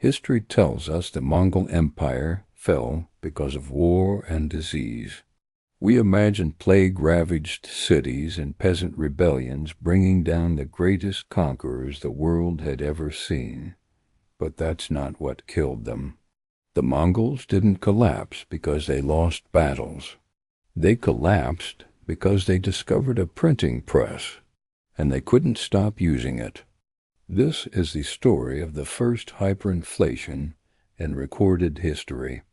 History tells us the Mongol Empire fell because of war and disease. We imagine plague-ravaged cities and peasant rebellions bringing down the greatest conquerors the world had ever seen. But that's not what killed them. The Mongols didn't collapse because they lost battles. They collapsed because they discovered a printing press, and they couldn't stop using it. This is the story of the first hyperinflation in recorded history.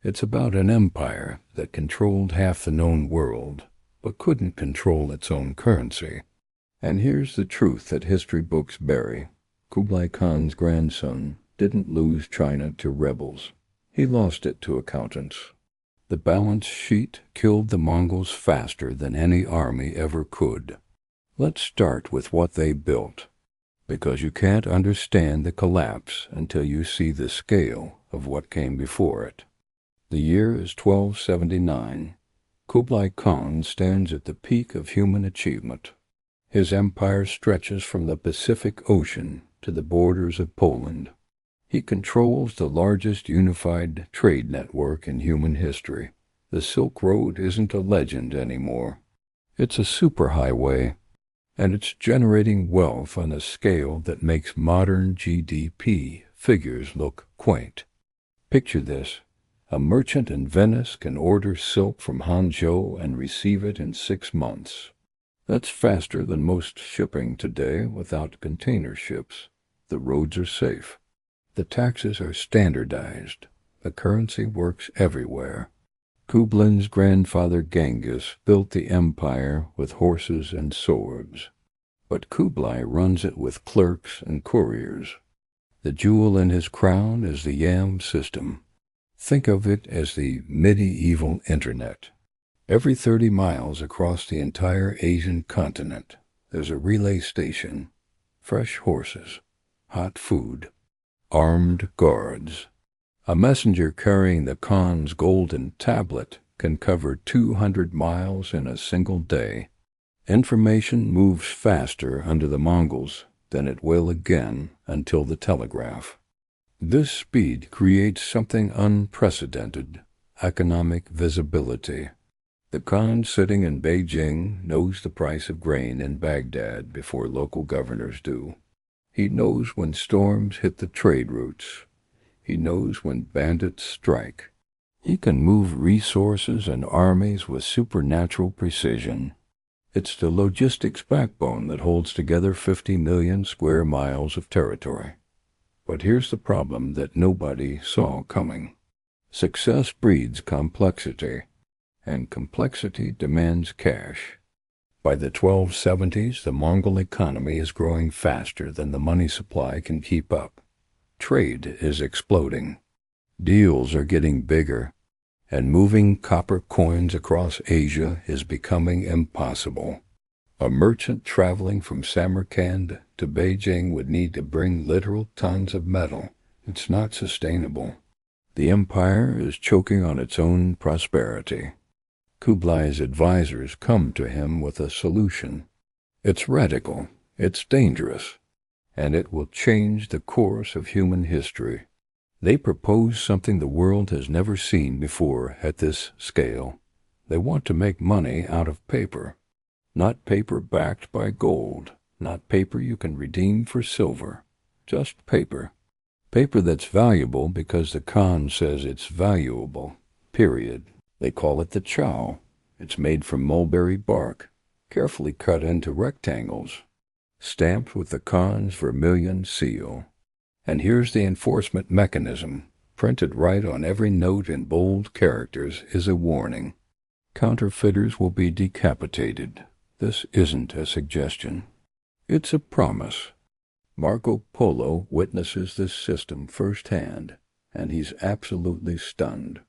It's about an empire that controlled half the known world, but couldn't control its own currency. And here's the truth that history books bury. Kublai Khan's grandson didn't lose China to rebels. He lost it to accountants. The balance sheet killed the Mongols faster than any army ever could. Let's start with what they built, because you can't understand the collapse until you see the scale of what came before it. The year is 1279. Kublai Khan stands at the peak of human achievement. His empire stretches from the Pacific Ocean to the borders of Poland. He controls the largest unified trade network in human history. The Silk Road isn't a legend anymore. It's a superhighway, and it's generating wealth on a scale that makes modern GDP figures look quaint. Picture this. A merchant in Venice can order silk from Hangzhou and receive it in 6 months. That's faster than most shipping today without container ships. The roads are safe. The taxes are standardized. The currency works everywhere. Kublin's grandfather Genghis built the empire with horses and swords. But Kublai runs it with clerks and couriers. The jewel in his crown is the yam system. Think of it as the medieval internet. Every 30 miles across the entire Asian continent, there's a relay station, fresh horses, hot food, armed guards. A messenger carrying the Khan's golden tablet can cover 200 miles in a single day. Information moves faster under the Mongols than it will again until the telegraph. This speed creates something unprecedented, economic visibility. The Khan sitting in Beijing knows the price of grain in Baghdad before local governors do. He knows when storms hit the trade routes. He knows when bandits strike. He can move resources and armies with supernatural precision. It's the logistics backbone that holds together 50 million square miles of territory. But here's the problem that nobody saw coming. Success breeds complexity, and complexity demands cash. By the 1270s, the Mongol economy is growing faster than the money supply can keep up. Trade is exploding. Deals are getting bigger, and moving copper coins across Asia is becoming impossible. A merchant traveling from Samarkand to Beijing would need to bring literal tons of metal. It's not sustainable. The empire is choking on its own prosperity. Kublai's advisors come to him with a solution. It's radical, it's dangerous, and it will change the course of human history. They propose something the world has never seen before at this scale. They want to make money out of paper. Not paper backed by gold, not paper you can redeem for silver, just paper. Paper that's valuable because the Khan says it's valuable, period. They call it the Chao. It's made from mulberry bark, carefully cut into rectangles, stamped with the Khan's vermilion seal. And here's the enforcement mechanism. Printed right on every note in bold characters is a warning. Counterfeiters will be decapitated. This isn't a suggestion. It's a promise. Marco Polo witnesses this system firsthand, and he's absolutely stunned.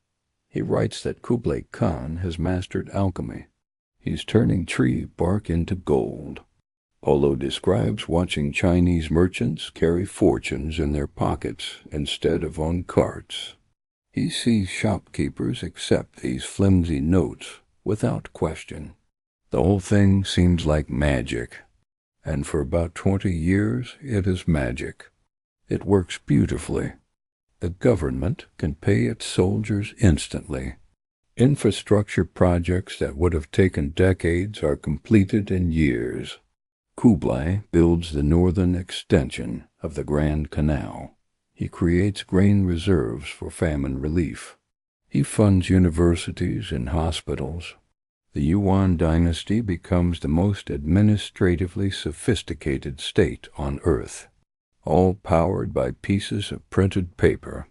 He writes that Kublai Khan has mastered alchemy. He's turning tree bark into gold. Polo describes watching Chinese merchants carry fortunes in their pockets instead of on carts. He sees shopkeepers accept these flimsy notes without question. The whole thing seems like magic, and for about 20 years it is magic. It works beautifully. The government can pay its soldiers instantly. Infrastructure projects that would have taken decades are completed in years. Kublai builds the northern extension of the Grand Canal. He creates grain reserves for famine relief. He funds universities and hospitals. The Yuan Dynasty becomes the most administratively sophisticated state on earth, all powered by pieces of printed paper.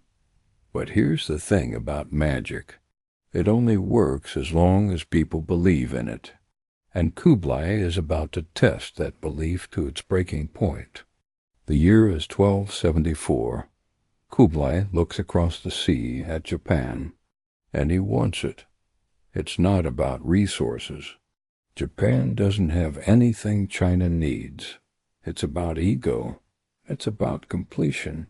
But here's the thing about magic. It only works as long as people believe in it. And Kublai is about to test that belief to its breaking point. The year is 1274. Kublai looks across the sea at Japan, and he wants it. It's not about resources. Japan doesn't have anything China needs. It's about ego. It's about completion.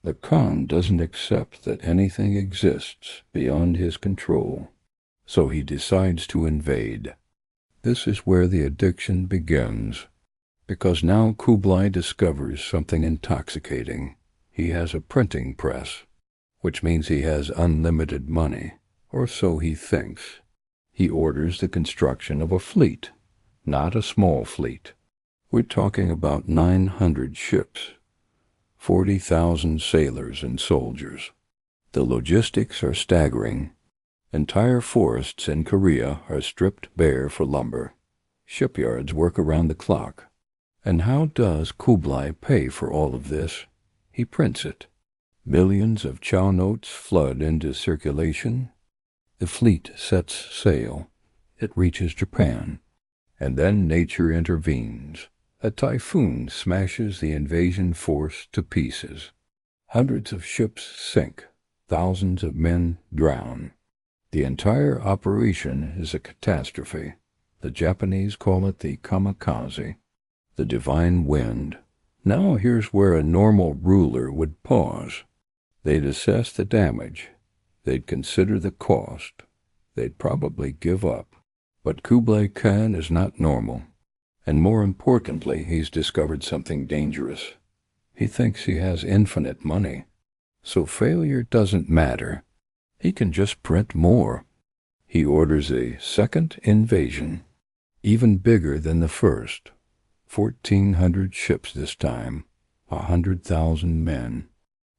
The Khan doesn't accept that anything exists beyond his control, so he decides to invade. This is where the addiction begins, because now Kublai discovers something intoxicating. He has a printing press, which means he has unlimited money, or so he thinks. He orders the construction of a fleet, not a small fleet. We're talking about 900 ships, 40,000 sailors and soldiers. The logistics are staggering. Entire forests in Korea are stripped bare for lumber. Shipyards work around the clock. And how does Kublai pay for all of this? He prints it. Millions of Chao notes flood into circulation. The fleet sets sail. It reaches Japan. And then nature intervenes. A typhoon smashes the invasion force to pieces. Hundreds of ships sink. Thousands of men drown. The entire operation is a catastrophe. The Japanese call it the kamikaze, the divine wind. Now here's where a normal ruler would pause. They'd assess the damage. They'd consider the cost. They'd probably give up. But Kublai Khan is not normal. And more importantly, he's discovered something dangerous. He thinks he has infinite money. So failure doesn't matter. He can just print more. He orders a second invasion, even bigger than the first. 1,400 ships this time, 100,000 men.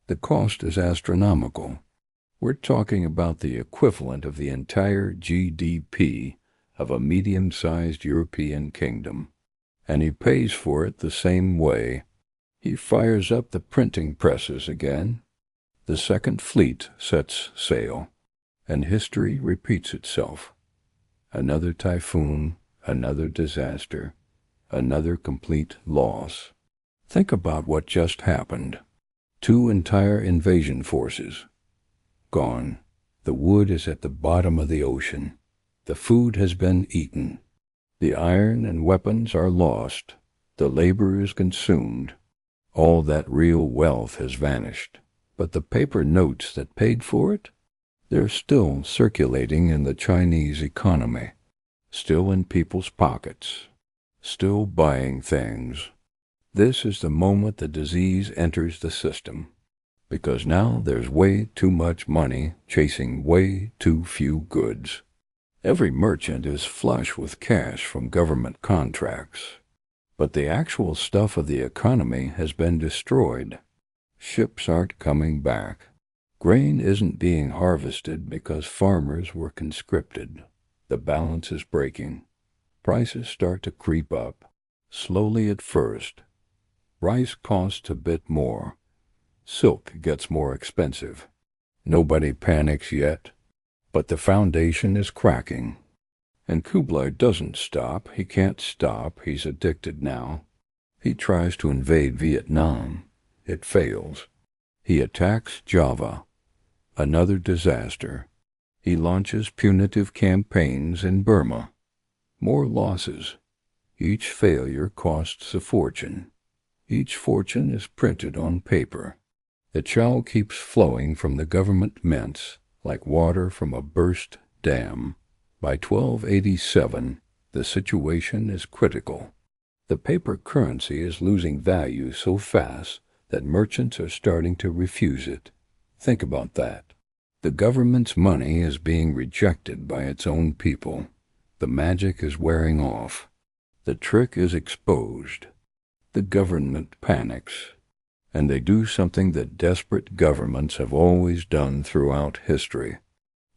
The cost is astronomical. We're talking about the equivalent of the entire GDP of a medium-sized European kingdom. And he pays for it the same way. He fires up the printing presses again. The second fleet sets sail, and history repeats itself. Another typhoon, another disaster, another complete loss. Think about what just happened. 2 entire invasion forces. Gone. The wood is at the bottom of the ocean. The food has been eaten. The iron and weapons are lost. The labor is consumed. All that real wealth has vanished. But the paper notes that paid for it, they're still circulating in the Chinese economy, still in people's pockets, still buying things. This is the moment the disease enters the system, because now there's way too much money chasing way too few goods. Every merchant is flush with cash from government contracts, but the actual stuff of the economy has been destroyed. Ships aren't coming back. Grain isn't being harvested because farmers were conscripted. The balance is breaking. Prices start to creep up, slowly at first. Rice costs a bit more. Silk gets more expensive. Nobody panics yet, but the foundation is cracking. And Kublai doesn't stop. He can't stop. He's addicted now. He tries to invade Vietnam. It fails. He attacks Java. Another disaster. He launches punitive campaigns in Burma. More losses. Each failure costs a fortune. Each fortune is printed on paper. The Chao keeps flowing from the government mints like water from a burst dam. By 1287, the situation is critical. The paper currency is losing value so fast that merchants are starting to refuse it. Think about that. The government's money is being rejected by its own people. The magic is wearing off. The trick is exposed. The government panics. And they do something that desperate governments have always done throughout history.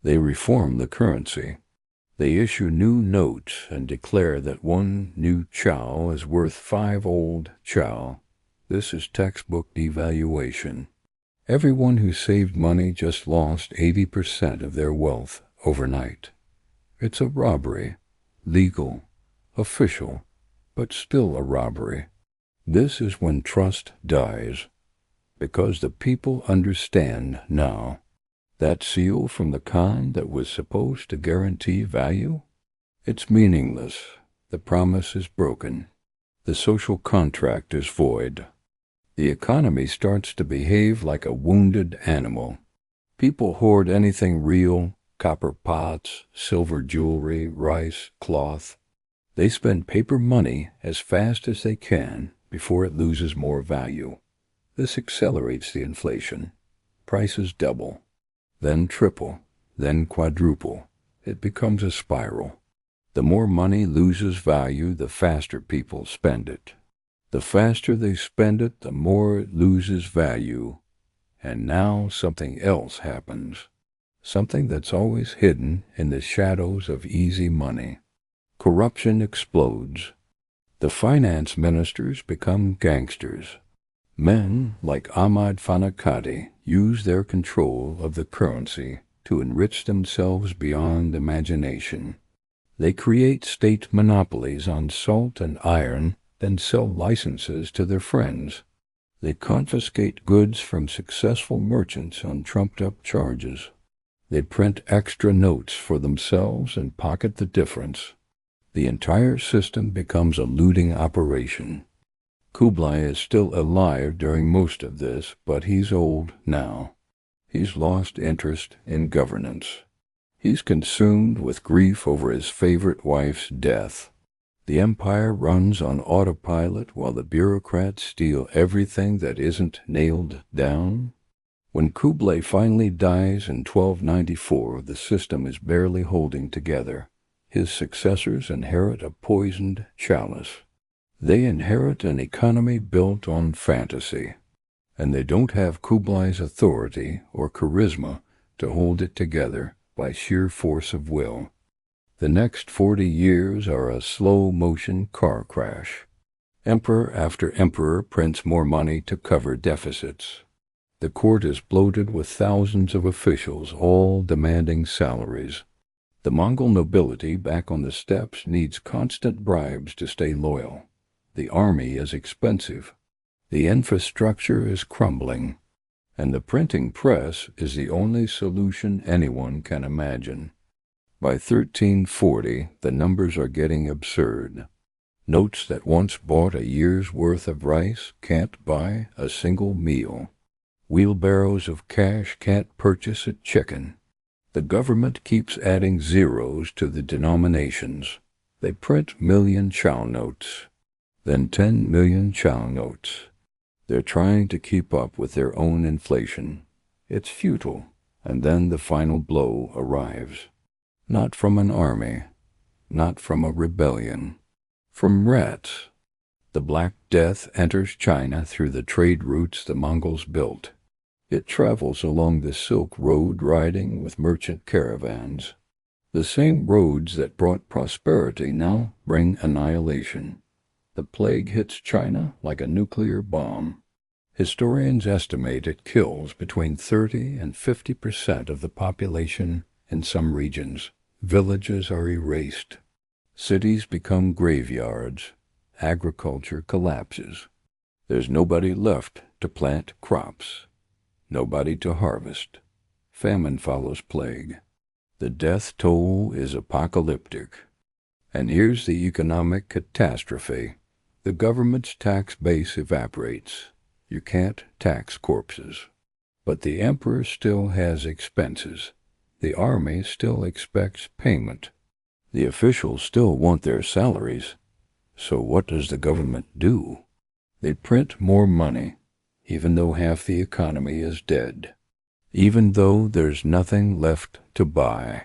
They reform the currency. They issue new notes and declare that one new Chao is worth 5 old Chao. This is textbook devaluation. Everyone who saved money just lost 80% of their wealth overnight. It's a robbery, legal, official, but still a robbery. This is when trust dies, because the people understand now. That seal from the Khan that was supposed to guarantee value? It's meaningless. The promise is broken. The social contract is void. The economy starts to behave like a wounded animal. People hoard anything real, copper pots, silver jewelry, rice, cloth. They spend paper money as fast as they can before it loses more value. This accelerates the inflation. Prices double, then triple, then quadruple. It becomes a spiral. The more money loses value, the faster people spend it. The faster they spend it, the more it loses value. And now something else happens. Something that's always hidden in the shadows of easy money. Corruption explodes. The finance ministers become gangsters. Men like Ahmad Fanakati use their control of the currency to enrich themselves beyond imagination. They create state monopolies on salt and iron, then sell licenses to their friends. They confiscate goods from successful merchants on trumped-up charges. They print extra notes for themselves and pocket the difference. The entire system becomes a looting operation. Kublai is still alive during most of this, but he's old now. He's lost interest in governance. He's consumed with grief over his favorite wife's death. The empire runs on autopilot while the bureaucrats steal everything that isn't nailed down. When Kublai finally dies in 1294, the system is barely holding together. His successors inherit a poisoned chalice. They inherit an economy built on fantasy, and they don't have Kublai's authority or charisma to hold it together by sheer force of will. The next 40 years are a slow-motion car crash. Emperor after emperor prints more money to cover deficits. The court is bloated with thousands of officials, all demanding salaries. The Mongol nobility back on the steppes needs constant bribes to stay loyal. The army is expensive. The infrastructure is crumbling. And the printing press is the only solution anyone can imagine. By 1340, the numbers are getting absurd. Notes that once bought a year's worth of rice can't buy a single meal. Wheelbarrows of cash can't purchase a chicken. The government keeps adding zeros to the denominations. They print million Chao notes, then 10 million Chao notes. They're trying to keep up with their own inflation. It's futile, and then the final blow arrives. Not from an army, not from a rebellion, from rats. The Black Death enters China through the trade routes the Mongols built. It travels along the Silk Road riding with merchant caravans. The same roads that brought prosperity now bring annihilation. The plague hits China like a nuclear bomb. Historians estimate it kills between 30 and 50% of the population in some regions. Villages are erased. Cities become graveyards. Agriculture collapses. There's nobody left to plant crops. Nobody to harvest. Famine follows plague. The death toll is apocalyptic. And here's the economic catastrophe. The government's tax base evaporates. You can't tax corpses. But the emperor still has expenses. The army still expects payment. The officials still want their salaries. So what does the government do? They print more money, even though half the economy is dead. even though there's nothing left to buy.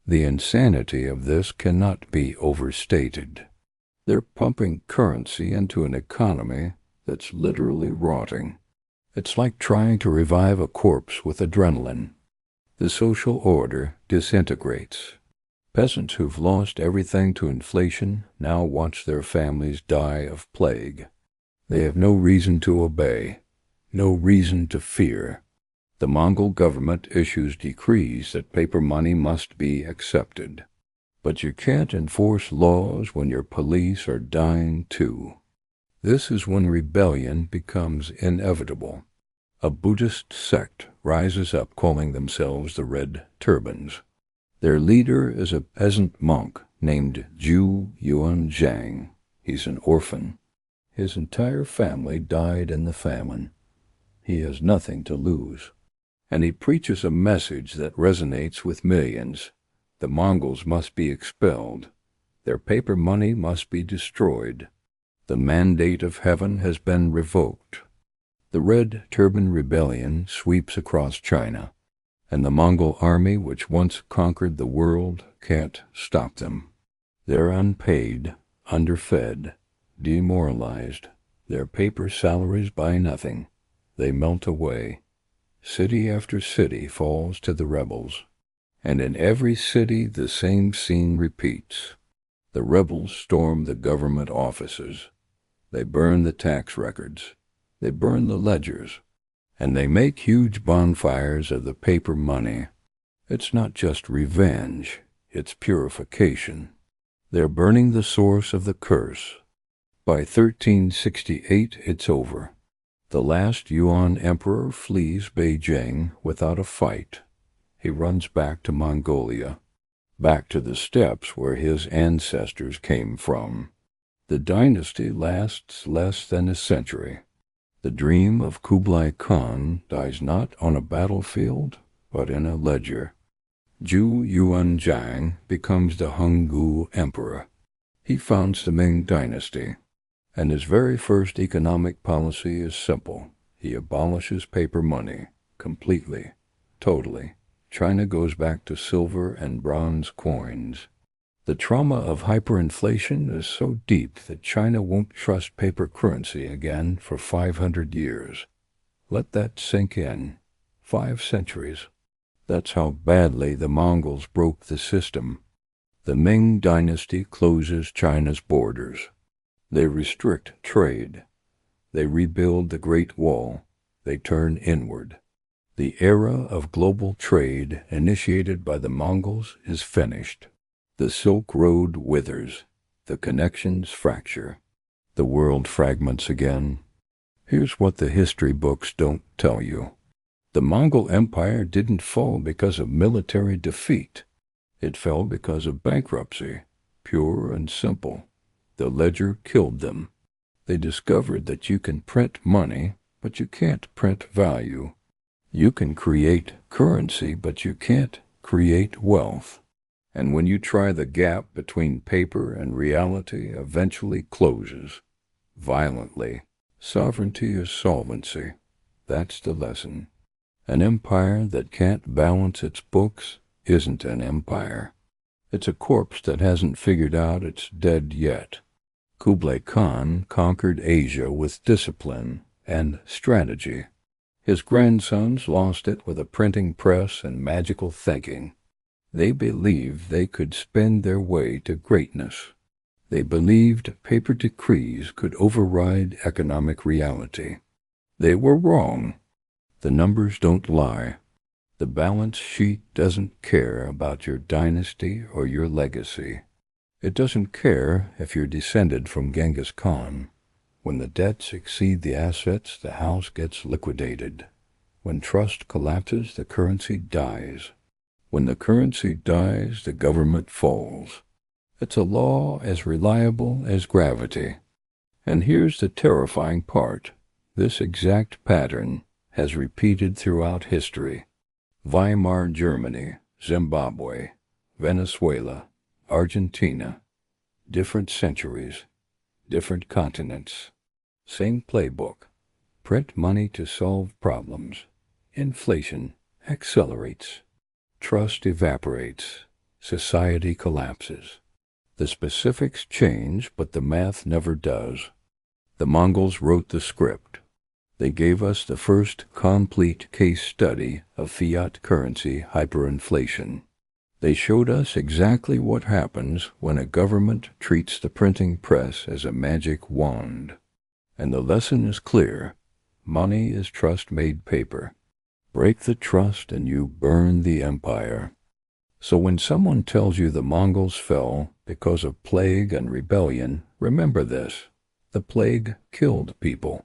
The insanity of this cannot be overstated. They're pumping currency into an economy that's literally rotting. It's like trying to revive a corpse with adrenaline. The social order disintegrates. Peasants who've lost everything to inflation now watch their families die of plague. They have no reason to obey, no reason to fear. The Mongol government issues decrees that paper money must be accepted. But you can't enforce laws when your police are dying too. This is when rebellion becomes inevitable. A Buddhist sect rises up calling themselves the Red Turbans. Their leader is a peasant monk named Yuan Dynasty. He's an orphan. His entire family died in the famine. He has nothing to lose. And he preaches a message that resonates with millions. The Mongols must be expelled. Their paper money must be destroyed. The mandate of heaven has been revoked. The Red Turban Rebellion sweeps across China, and the Mongol army which once conquered the world can't stop them. They're unpaid, underfed, demoralized. Their paper salaries buy nothing. They melt away. City after city falls to the rebels. And in every city the same scene repeats. The rebels storm the government offices. They burn the tax records. They burn the ledgers. And they make huge bonfires of the paper money. It's not just revenge, it's purification. They're burning the source of the curse. By 1368, it's over. The last Yuan emperor flees Beijing without a fight. He runs back to Mongolia, back to the steppes where his ancestors came from. The dynasty lasts less than a century. The dream of Kublai Khan dies not on a battlefield, but in a ledger. Yuan Dynasty becomes the Hongwu emperor. He founds the Ming Dynasty, and his very first economic policy is simple. He abolishes paper money, completely, totally. China goes back to silver and bronze coins. The trauma of hyperinflation is so deep that China won't trust paper currency again for 500 years. Let that sink in. 5 centuries. That's how badly the Mongols broke the system. The Ming Dynasty closes China's borders. They restrict trade. They rebuild the Great Wall. They turn inward. The era of global trade initiated by the Mongols is finished. The Silk Road withers. The connections fracture. The world fragments again. Here's what the history books don't tell you. The Mongol Empire didn't fall because of military defeat. It fell because of bankruptcy, pure and simple. The ledger killed them. They discovered that you can print money, but you can't print value. You can create currency, but you can't create wealth. And when you try, the gap between paper and reality eventually closes. Violently. Sovereignty is solvency. That's the lesson. An empire that can't balance its books isn't an empire. It's a corpse that hasn't figured out it's dead yet. Kublai Khan conquered Asia with discipline and strategy. His grandsons lost it with a printing press and magical thinking. They believed they could spend their way to greatness. They believed paper decrees could override economic reality. They were wrong. The numbers don't lie. The balance sheet doesn't care about your dynasty or your legacy. It doesn't care if you're descended from Genghis Khan. When the debts exceed the assets, the house gets liquidated. When trust collapses, the currency dies. When the currency dies, the government falls. It's a law as reliable as gravity. And here's the terrifying part. This exact pattern has repeated throughout history. Weimar Germany, Zimbabwe, Venezuela, Argentina. Different centuries, different continents. Same playbook. Print money to solve problems. Inflation accelerates. Trust evaporates. Society collapses. The specifics change, but the math never does. The Mongols wrote the script. They gave us the first complete case study of fiat currency hyperinflation. They showed us exactly what happens when a government treats the printing press as a magic wand. And the lesson is clear. Money is trust-made paper. Break the trust and you burn the empire. So when someone tells you the Mongols fell because of plague and rebellion, remember this. The plague killed people.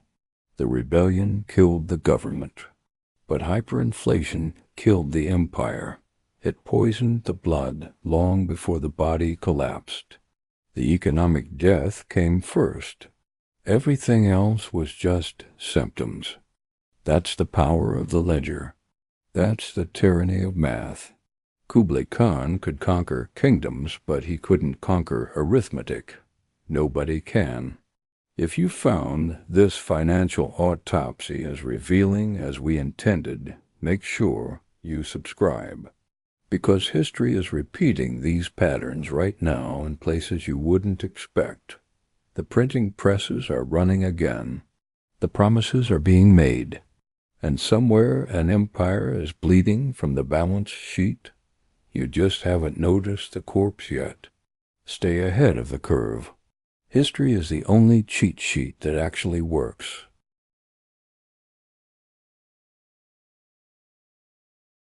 The rebellion killed the government. But hyperinflation killed the empire. It poisoned the blood long before the body collapsed. The economic death came first. Everything else was just symptoms. That's the power of the ledger. That's the tyranny of math. Kublai Khan could conquer kingdoms, but he couldn't conquer arithmetic. Nobody can. If you found this financial autopsy as revealing as we intended, make sure you subscribe. Because history is repeating these patterns right now in places you wouldn't expect. The printing presses are running again. The promises are being made. And somewhere an empire is bleeding from the balance sheet. You just haven't noticed the corpse yet. Stay ahead of the curve. History is the only cheat sheet that actually works.